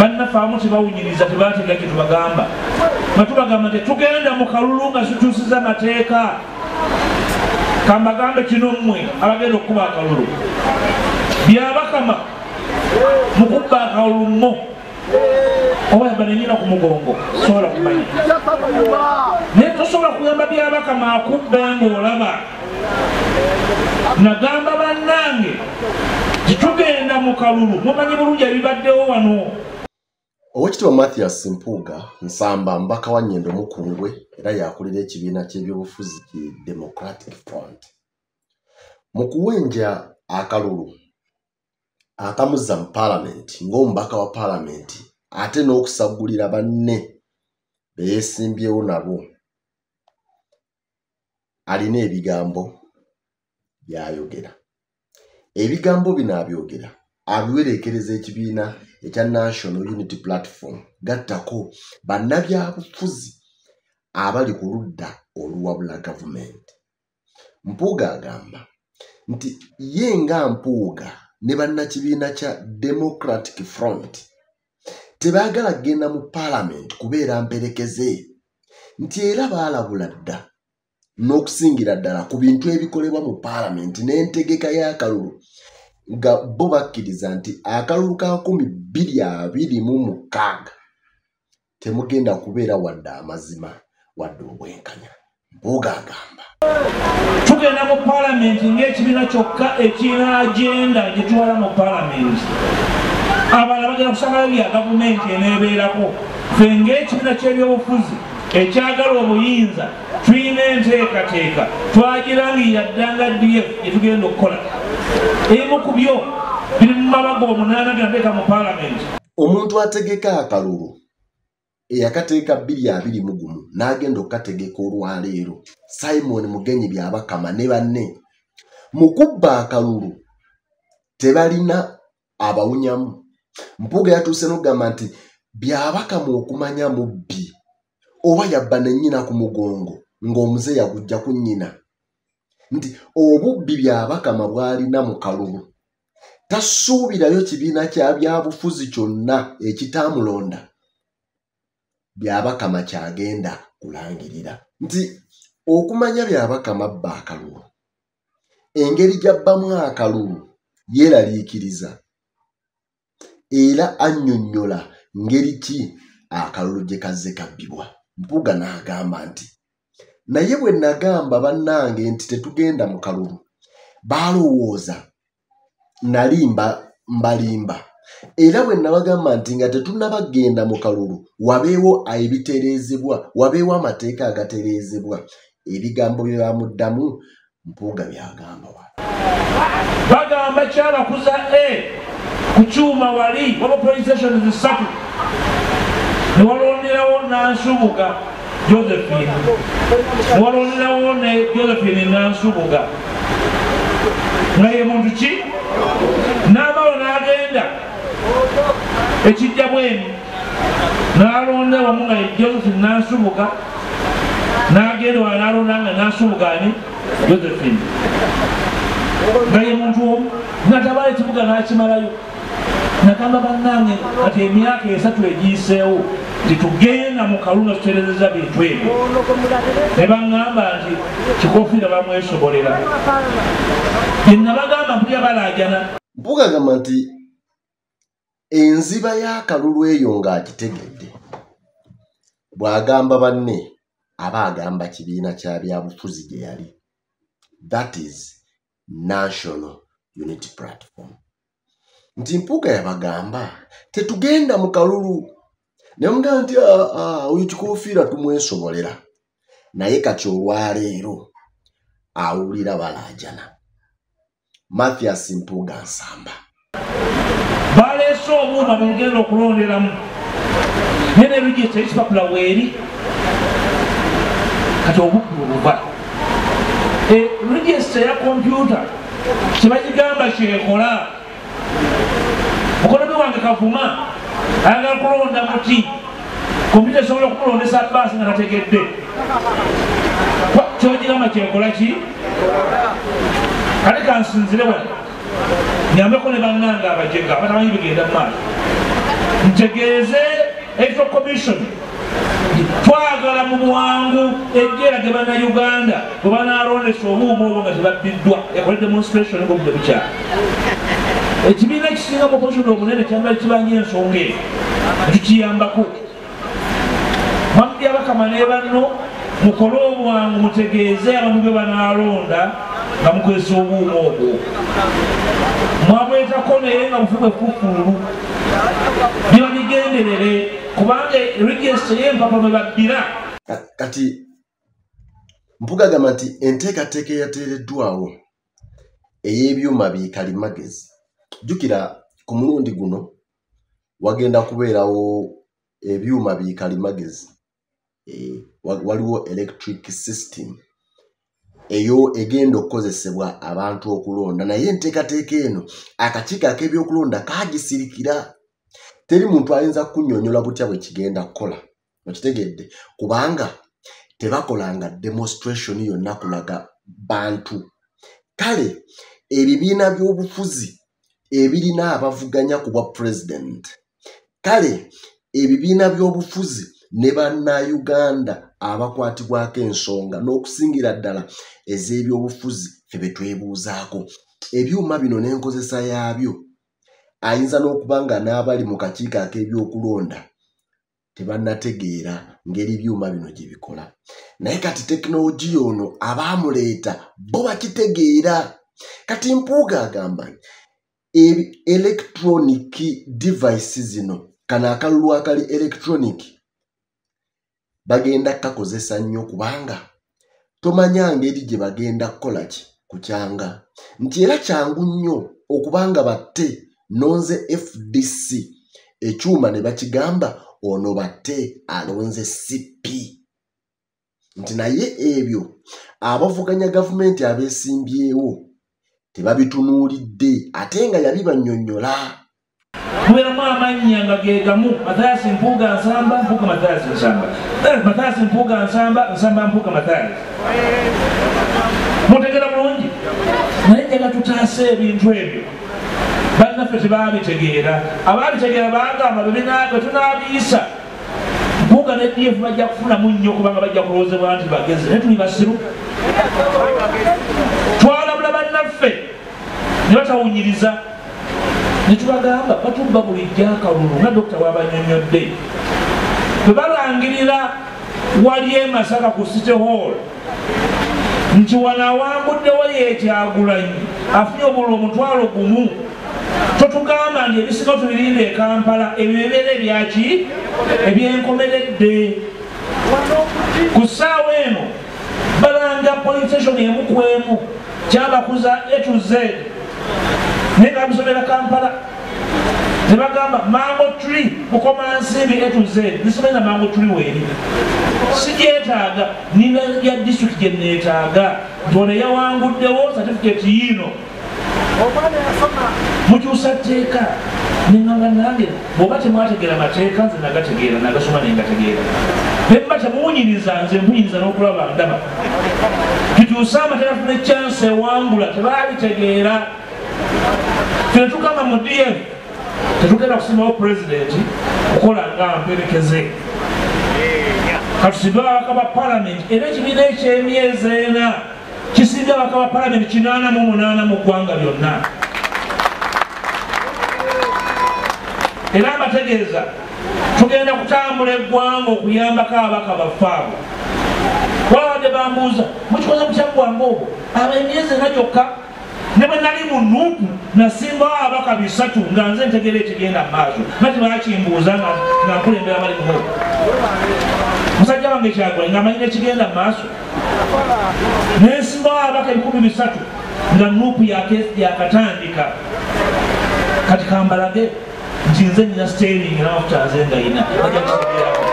bannafaamu tebawunyiriza tebaatega kye tubagamba nga tubagamba nti tugenda mu kalulu nga situusiza amateeka kambagambe kino mmwe abagenda okukuba akalulu byabakama mukubba akalulu mmo oba yabba nenyina ku mugongo sobola kumanya naye tosobola kugamba byabakama akubbe ng'olaba nagamba bannange titugenda mu kalulu mumanyi bulungi ebibaddewo wano. Oweekitiibwa Mathias Mpuuga Nsamba mbaka wa Nnyendo Mukungwe era yakulira ekibiina ky'ebyobufuzi ki Democratic Front mu kuwenja akalulu akamuzza mu Paalamenti ng'omubaka wa Paalamenti ate n'okusaggulira banne beesimbyewo nabo alina ebigambo byayogera. Ebigambo bino abyogera abiwerekereza ekibiina ekya National Unity Platform gattako bannabyabufuzi abali ku ludda oluwabula gavumenti. Mpuuga agamba nti ye nga Mpuuga ne bannakibiina kya Democratic Front tebaagala kgenda mu Paalamenti kubeera mperekeze nti era baalabula dda n'okusingira ddala ku bintu ebikolebwa mu Paalamenti n'entegeka y'akalulu nga bo bakkiriza nti akalulu ka 2026 temugenda kubeera wadde amazima wadde obwenkanya. Mpuuga agamba tugenda mu Paalamenti ng'ekibiina kyokka ekirina agenda gye tuwala mu Paalamenti. Abalala bagenda kusanga bya gavumenti eneebeerako. Ffe ng'ekibiina ky'ebyobufuzi ekyagala obuyinza tulina enteekateeka twagirangirira ddanga DF gye tugenda okukola. Ebimu ku byo biri mu mabago 8 byateeka mu Paalamenti. Omuntu ategeka akalulu eyakateeka 2021 n'agenda okukategeka olwaleero Simon Mugenyi Byabakama ne banne mu kubba akalulu tebalina abawunyamu. Mpuuga yatuuse n'okugamba nti Byabakama okumanya mubbi oba yabba ne nnyina ku mugongo ng'omuze yagujja ku nnyina nti obubbi Byabakama bw'alina mu kalulu tasuubirayo kibiina kya byabufuzi kyonna ekitaamulonda Byabakama kyagenda kulangirira nti okumanya Byabakama abba akalulu engeri gy'abbamu akalulu yeeraliikiriza era annyonnyola ngeri ki akalulu gye kazze kabbibwa. Mpuuga n'agamba nti naye bwe nagamba bannange nti tetugenda mu kalulu baalowooza nalimba mbalimba era bwe nabagamba nti nga tetunnabagenda mu kalulu wabeewo ebitereezebwa wabeewo amateeka agatereezebwa. Ebigambo bye bamuddamu Mpuuga byagamba wa bagamba kyabakuza ku kyuma wali waba police station zisatu ne walonderawo Nansubuga Josephine ne walonderawo ne Josephine Nansubuga nga ye muntu ki n'abawo n'agenda ekijja bwemi n'alonda wamu nga ye Josephine Nansubuga n'agenda wala n'alonda nga Nansubuga ani Josephine nga ye muntu omu natabala ekibuga n'akimalayo. Nakamba bannange kati emyaka 3 egiyiseewo titugenda mu kalulu nga tutereezezza bintu ebyo ne baŋŋamba nti kikofiira bamwesobolera bye nabagamba mpulira balaajana. Mpuuga agamba nti enziba y'akalulu eyo ng'agitegedde bw'agamba banne aba agamba kibiina kya byabufuzi gye yali, that is National Unity Platform. Nti Mpuuga yabagamba tetugenda mu kalulu ne mugamba nti oyo kikofiira tumwesobolera naye kati olwaleero awulira balaajana. Mathias Mpuuga Nsamba baleese obuuma bwegenda okulonderamu naye nebigisa ekipapula weeri kati obubbi obuva regisita ya kompyuta kyebagigamba kyekola. Mukono wange Kavuma ayagala kulonda muti kompyuta esobola okumulondesa baasi nga tategedde kyogirama kyekola ki kale kansinzire wano nyambeko ne bannanga abajega abatamanyi bigenda mu maaso ntegeeze electoral commission twagala mu bwangu ejjera ge bannayuganda bwe banaalondesa obuumu obwo nga tebabbiddwa ekole demonstration ng'obudde bukyala ekibiina ekisinga mu opposition obunene kyambali kibanja ensonga eyo tukiyambako mwamudya bakama ne banno mukole obwangu mutegeeze abantu be banaalonda nga mukozesa obuumu obwo mwabwetako naye nga bufuba efufulu biba bigenderere kubanga register y'empapa mwe babbira kati Mpuuga agamba nti enteekateeka eyateereddwawo ey'ebyuma bikalimagezi jjukira ku mulundi guno wagenda kubeerawo ebyuma bikalimagezi waliwo electric system eyo egenda okukozesebwa abantu okulonda naye enteekateeka eno akakiiko ak'ebyokulonda kaagisirikira teri muntu ayinza kunnyonnyola butya bwe kigenda kukola okitegedde kubanga tebakolanga demonstration yonna kulaga bantu kale ebibiina by'obufuzi ebirina abavuganya ku bwa president kale ebibiina by'obufuzi ne bannayuganda abakwatibwako ensonga n'okusingira ddala ez'ebyobufuzi ffe be twebuuzaako ebyuma bino n'enkozesa yaabyo ayinza n'okuba nga n'abali mu kakiiko ak'ebyokulonda tebannategeera ngeri byuma bino gye bikola naye kati tekinologiya ono abaamuleeta bo bakitegeera kati Mpuuga agamba electronic device zino kano akalulu akali electronic bagenda kakozesa nnyo kubanga tomanya ngeri gye bagenda kukola ki kukyanga nti era kyangu nnyo okubanga batte nonze FDC ekyuma ne bakigamba ono batte alonze CP nti naye ebyo abavuganya gavumenti abeesimbyewo tebabitunuulidde ate nga yabibannyonnyola kubeeramu amannya nga ge gamu Mathias Mpuuga Nsamba Mpuuga Mathias Nsamba Mathias Mpuuga Nsamba Nsamba Mpuuga Mathias mutegera bulungi naye njagala tutaase ebintu ebyo bannaffe tebabitegeera ababitegeera bagamba bwe tunaabiyisa Mpuuga ne DF bajja kufunamu nnyo kubanga bajja kulowoozebwa nti bagezi naye tuli basiru twalabula bannaffe ne batawunyiriza ne tubagamba batubba bulijjo akalulu nga dokita wabanyonnyodde bwe balangirira wali e Masaka ku City Hall nti wano awanguddewo yeekyagulanyi afunye obululu omutwalo gumu totugamba nti ebisinga tubirinda e Kampala ebyo bibeera ebyaki ebyenkomeredde ku ssaawa eno balanga police station emu ku emu kyabakuza A to Z naye nga bisomera Kampala tebagamba Mango Tree Bukomansimbi A to Z nisomera Mango Tree weeri sigyetaaga nina ya district gye neetaaga nti ono yawanguddewo certificate yino mukyusa tteeka neŋŋanga nange bw'oba temwategeera mateeka nze nagategeera nagasoma nengategeera bemba temuwunyiriza nze mpunyiriza n'okulaba ndaba tukyusa amateeka tune chance ewangula tebabitegeera tetugamba mu DF tetugenda kusimbawo pulezidenti okukola nga mperekeze katusimbe ababaka ba palamenti era ekibiina eky'emyezi ena kisimbye ababaka ba palamenti 88 mu ggwanga lyonna era abategeeza tugenda kutambula eggwanga okuyambako ababaka baffe abo wabadde bambuuza mukikoze mukyaggwanga obwo aba emyezi ena gyokka ne bwe nali mu Nuupu nasimbawo ababaka 3 nga nze ntegeera ekigenda mu maaso nga tebakimbuuza nga nkulembera bali mu musajja wange Kyagulanyi ng'amanyira ekigenda mu maaso nensimbawo ababaka 300 nga Nuupu yakatandika kati kambalage nti nze nina steering n'amafuta nze nga yina bajja kitegeerako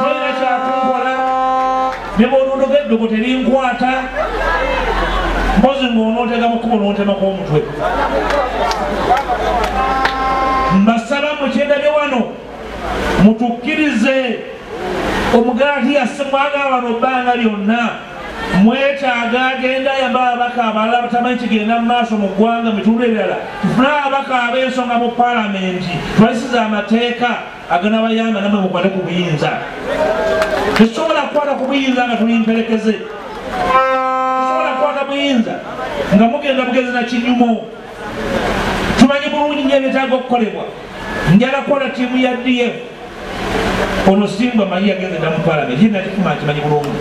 tolina kyakunkola ne bw'olundo g'eddogo terinkwata mpozi ng'onootega mu kkubo n'otemako omutwe mbasaba mukyendabye wano mutukkirize omugaati yasemwaga wano ebbanga lyonna mwetaaga agenda yamba abaka abalala batamanyi kigenda mu maaso mu ggwanga mitundu ebirala tufune abaka ab'ensonga mu palamenti twayisiza amateeka agana bayamba namwe mukwate ku buyinza tetusobola kukwata ku buyinza nga tuli mperekeze tetusobola kukwata buyinza nga mugenda bugezi na kinyumo tumanyi bulungi nnyo ebyetaaga okukolebwa njala kukola ttiimu ya DF ono Simbwa manyi yagenze dda mu palamenti ye natifuma nkimanyi bulungi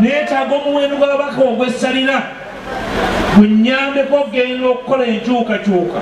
neetaaga omuwendo gw'ababaka ogw'essalira gwennyambeko okgenda okukola enkyukakyuka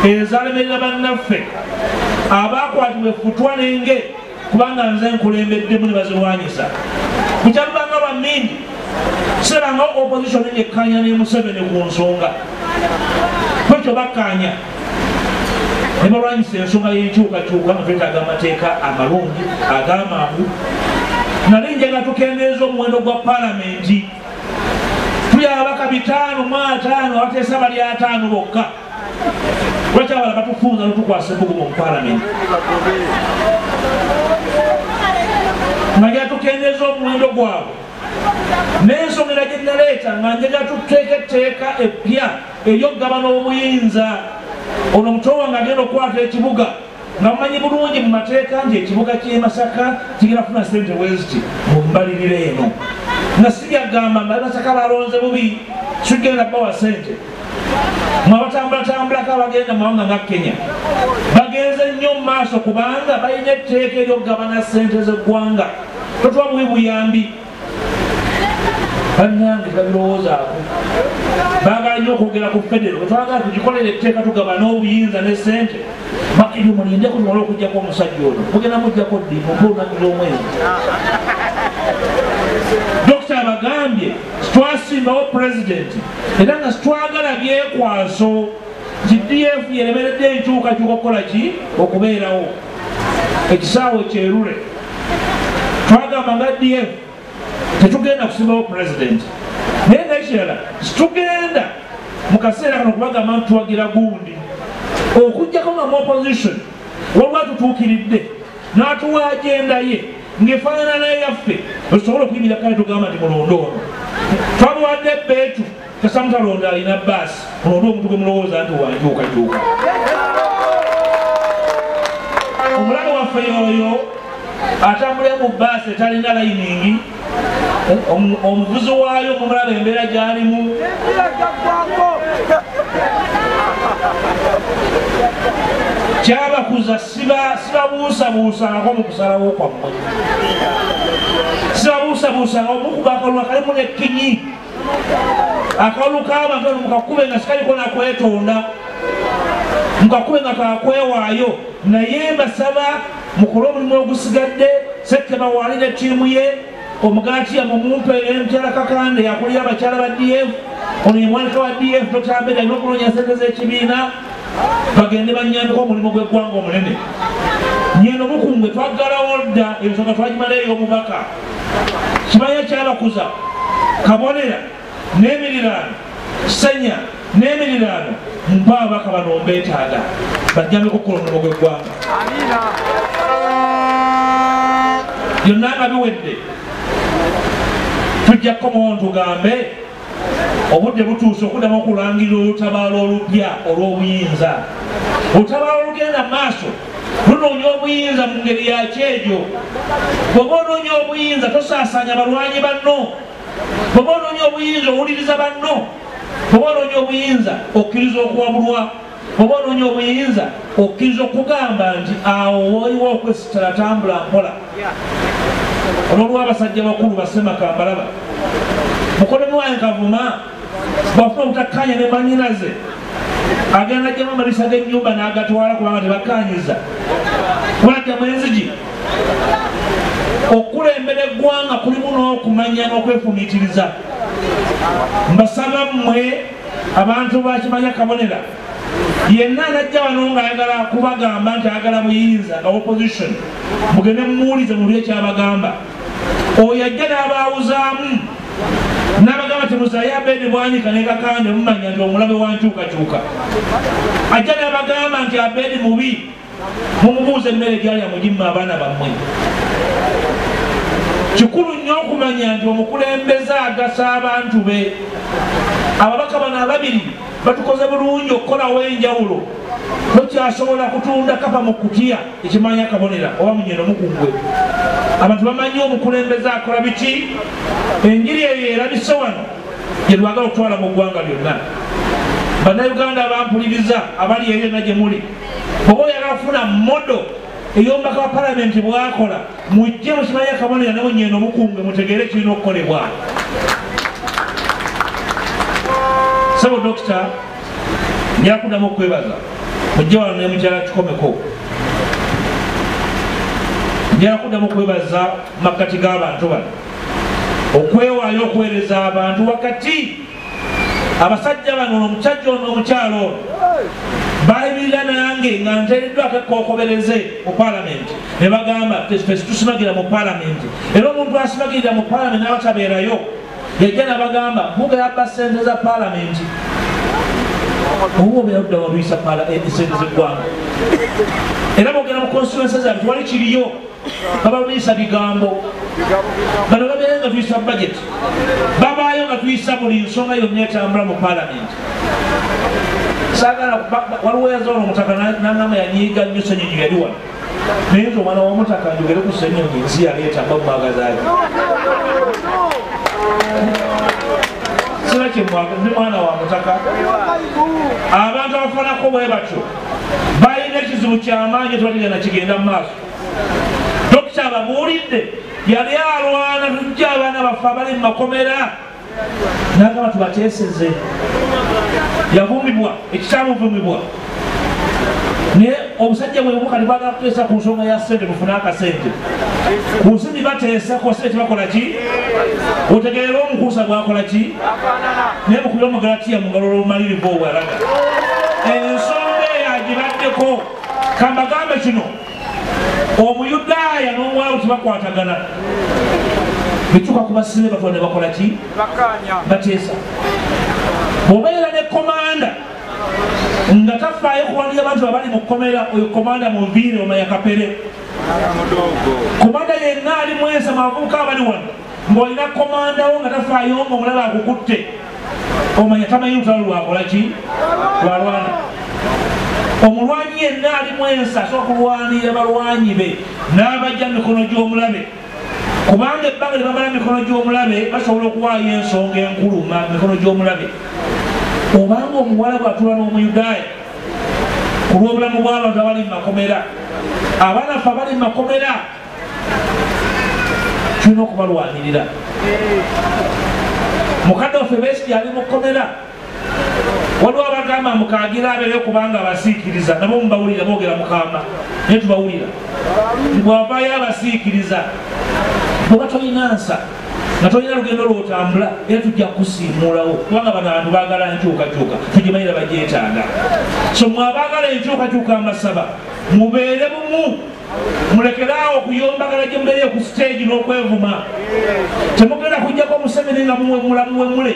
ezalemerera bannaffe abakwatibwa effutwa n'enge kubanga nze nkulembeddemu ne bazirwanyisa bukyalubanga lwa mmindi seranga opposition ekkanya ne Museveni ku nsonga kwekyo bakkanya ne balwanyisa ensonga y'enkyukakyuka nga twetaaga amateeka amalungi ag'amangu nali njaga tukendeeza omuwendo gwa palamenti tuli ababaka 5 abateesa bali 5 bokka lwaki abala batufunza notukwasa ebugumu mu palamenti nga njaga tukendeeza omuwendo gwabwe n'ensonga gye naleeta nga njaga tuteeka etteeka eppya eryokugabana obuyinza ono mutowa nga agenda okukwata ekibuga nga mumanyi bulungi mu mateeka nti ekibuga ky'e Masaka kigenda kufuna ssente weziti mu mbalirira eno nga sibyagamba Masaka balonze bubi sigenda bawa ssente mwabatambulatambulako abagenda mu mawanga nga Kenya bagenze nnyo mu maaso kubanga balina etteeka eryokugabana ssente z'eggwanga totwa bubi buyambi bannange babirowoozaako baagala nnyo okwogera ku federo twagala tugikolere etteeka tugabana obuyinza ne ssente ebyo mulindeko tumala okugjako omusajja ono mugenda mujjako ddi mulunaku lw'omwezi dokita abagambye twasimbawo pulezidenti era nga sitwagala byekwaso GDF yeremeredde enkyukakyuka okukola ki okubeerawo ekisaawe kyerule twagamba nga DF tetugenda kusimbawo pulezidenti naye nekirala situgenda mu kaseera kano kubagamba ntuwagira gundi okujjako nga mu opposition waliwo atutuukiridde n'atuwa agenda ye ng'efaanana naye yaffe etusobola okuyimira kale tugamba nti mulondo ono twamuwadde ebbeetu kasamutalonda alina baasi mulonde omuntu gwe mulowooza nti wankyukakyuka omulabe waffe yoyo atambulira mu baasi etalina layiningi omuvuzi waayo mumulaba embeera gy'alimu kyabakuza sibabuusabuusangako mu kusalawo kwammwe sibabuusabuusanga omukuba akalulu akalimu nekkinyi akalulu k'abantu ano mukakube nga sikaliko nakwetonda mukakube nga kakwewaayo naye mbasaba mukole omulimu ogusigadde Sekeba waali ne ttiimu ye omugatiya mumumpe emukyala Kakande yakulira abakyala ba DF ono ye mwanika wa DF Dr. Abed alina okuloonya ssente z'ekibiina bagende banyambeko omulimu gw'eggwanga omunene nyeno mukungwe twaggalawo dda ensonga twagimalayo omubaka kimanya kyabakuza kabonera n'emiriraano senya n'emiriraano mpa ababaka bano mbeetaaga bajjambeko okukola omulimu gw'eggwanga byonna nga biwedde tujjako muwo tugambe obudde butuuse okuddamu okulangirira olutabaalo olupya olw'obuyinza olutabaalo olugenda mu maaso lunoonya obuyinza mu ngeri yakyejo bw'oba onoonya obuyinza tosaasaanya balwanyi banno bw'oba onoonya obuyinza owuliriza banno bw'oba onoonya obuyinza okkiriza okuwabulwa bw'oba onoonya obuyinza okkiriza okugamba nti awo waliwo okwesitala tambula mpola olw'abasajja bakulu basemakambalaba mukolemu waye Kavuma bwafuna obutakkanya ne manyinaze agenda ajjamu amalisa g'ennyumba n'agatwala kubanga tebakkanyiza kulajjamu enzigi okulembera eggwanga kulimu n'okumanya n'okwefumiitiriza mbasaba mmwe abantu bakimanya kabonera yenna anajja wano ng'ayagala kubagamba nti ayagala buyinza nga opposition mugende mumuwulize mulye kyabagamba oyo ajja n'abaawuzaamu n'abagamba temusaye Abedi Bwanika ne Kakande mumanya nti omulabe wankyukakyuka ajja n'abagamba nti Abedi mubi mumubuuza emmere gyalya mugimma abaana bammwe kikulu nnyo okumanya nti omukulembeze agasa abantu be. Ababaka bano ababiri batukoze bulungi okukolawo enjawulo. Tokyasobola kutunda kapa mu kutiya ekimanya akabonera oba munyeno mukungwe. Abantu bamanyi omukulembeze akola biki. Enjiri eyo erabise wano gye twagala okutwala mu ggwanga lyonna. Bannayuganda abampuliriza abali erena gye muli, oba oyagala kufuna modo ey'omubaka wa palamenti bwakola, mujje mukimanyi akabonera ne munyeno mukungwe mutegeere kirina okukolebwa. Sabo dokita njala kuddamu okwebaza mujje wano ne mukyala kikomeko. Njala kuddamu okwebaza makkati g'abantu bano okwewaayo okuweereza abantu wakati abasajja bano omusajja ono omukyalo ono bayimirira nange nga nteereddwako ekkokobereze mu palamenti ne bagamba fesi tusimagira mu palamenti era omuntu asimagirira mu palamenti n'abatabeerayo yajja nabagamba mbuga yabba sente za palamenti oba obeera kudda walwisa sente z'eggwanga era bogera mu constituency zaabwe tewali kiriyo babalwisa bigambo bano babeere nga tuyisa budget babaayo nga tuyisa buli nsonga yonna etambula mu palamenti. Saagala waliwo yazoona omutaka nangamba yanyiiga nnyo senyonyi yali wano naye nti omwana w'omutaka njogere ku senyonyi nsi yaleeta mba mumwagazaayo sina kyemwaga ndi mwana wa mutaka. Abantu abafaanako bwe batyo balina ekizibu ky'amaanyi tebategenda kigenda mu maaso. Dokita ababuulidde yali alwana tujja abaana baffe abali mu makomera nagamba tubateeseze. Yavumibwa ekikyamuvumibwa naye omusajja bwe bukati bagala kuteesa ku nsonga ya ssente mufune akasente ku nsi nibateesa ku sente bakola ki otegeera omukuusa bwakola ki naye mukubira omugalatiya mu ngalo olw'obumalirivu obwalaga ensonga eyo agibaddeko. Kambagambe kino omuyudaaya n'omuwalabu tebakwatagana bekyuka kubasire batoa ne bakola ki bateesa. Bw'obeera ne komanda nga tafaayo kuwanira abantu abali mu kkomera oyo komanda muviire omanya kapere. Komanda yenna ali mwensa mavubuka abali wano ng'olina komandawo nga tafaayo nga omulala akukutte omanya tamanyi lutalo lwakola ki lwalwana. Omulwanyi yenna ali mwensa asobola kulwanira balwanyi be n'abajja mikono gy'omulabe kubanga ebbanga lyebamala mikono gy'omulabe basobola okuwaayo ensonga enkulu mikono gy'omulabe. Obanga omuwala bw'atula n'omuyudaaya ku lw'obulamu bw'abantu abali mu makomera, abaana ffe abali mu makomera tulina okubalwanirira. Mukadde waffe Besigye ali mu kkomera waliwo abagamba mukaagira abeereyo kubanga abasiikiriza nabo mubawulira boogera mukamba naye tubawulira bw'avaayo abasiikiriza bweba tolina nsa nga tolina lugendo lwotambula era tujja kusiimuulawo kubanga bano abantu baagala enkyukakyuka tugimanyira bagyetaaga. So mwe abaagala enkyukakyuka mbasaba mubeere bumu mulekeraawo okuyombagala gye mubeereyo ku siteegi n'okwevuma. Temugenda kujjako Museveni nga mulamu wemule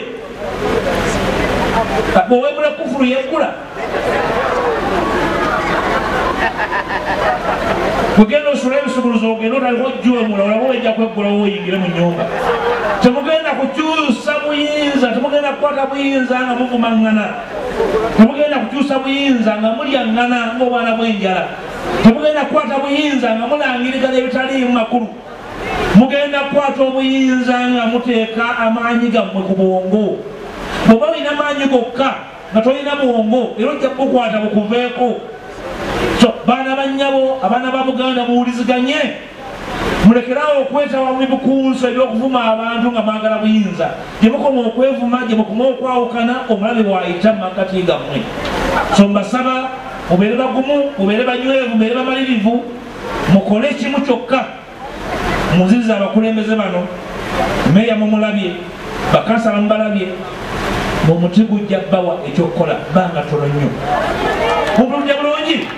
bwewemule kufuru yeggula kugenda osula ebisuguluzo ogenda otaliko ojjuwemula olaba wejja kweggulawo oyingire mu nnyumba. Temugenda kukyusa buyinza, temugenda kukwata buyinza nga muvumaŋŋana, temugenda kukyusa buyinza nga mulyaŋŋana ng'obwana bw'enjala, temugenda kukwata buyinza nga mulangirigala ebitaliimu makulu. Mugenda kukwata obuyinza nga muteeka amaanyi gammwe ku bwongo. Bw'oba olina amaanyi gokka nga tolina bwongo era ojja kukwata bukuveeko. So baana bannyabo abaana ba Buganda muwuliziganye mulekerawo okwetawa mu bikunso ebyokuvuma abantu nga mwagala buyinza. Gye mukoma okwevuma, gye mukoma okwawukana, omulabe bw'ayita mu makkati gammwe. So mbasaba mubeere bagumu, mubeere banywevu, mubeere bamalirivu, mukole ekimu kyokka. Muziriza abakulembeze bano, meeya mumulabye, bakansala mubalabye, omuti gujja bbawa ekyokukola banga tono nnyo. Mumpulidde bulungi?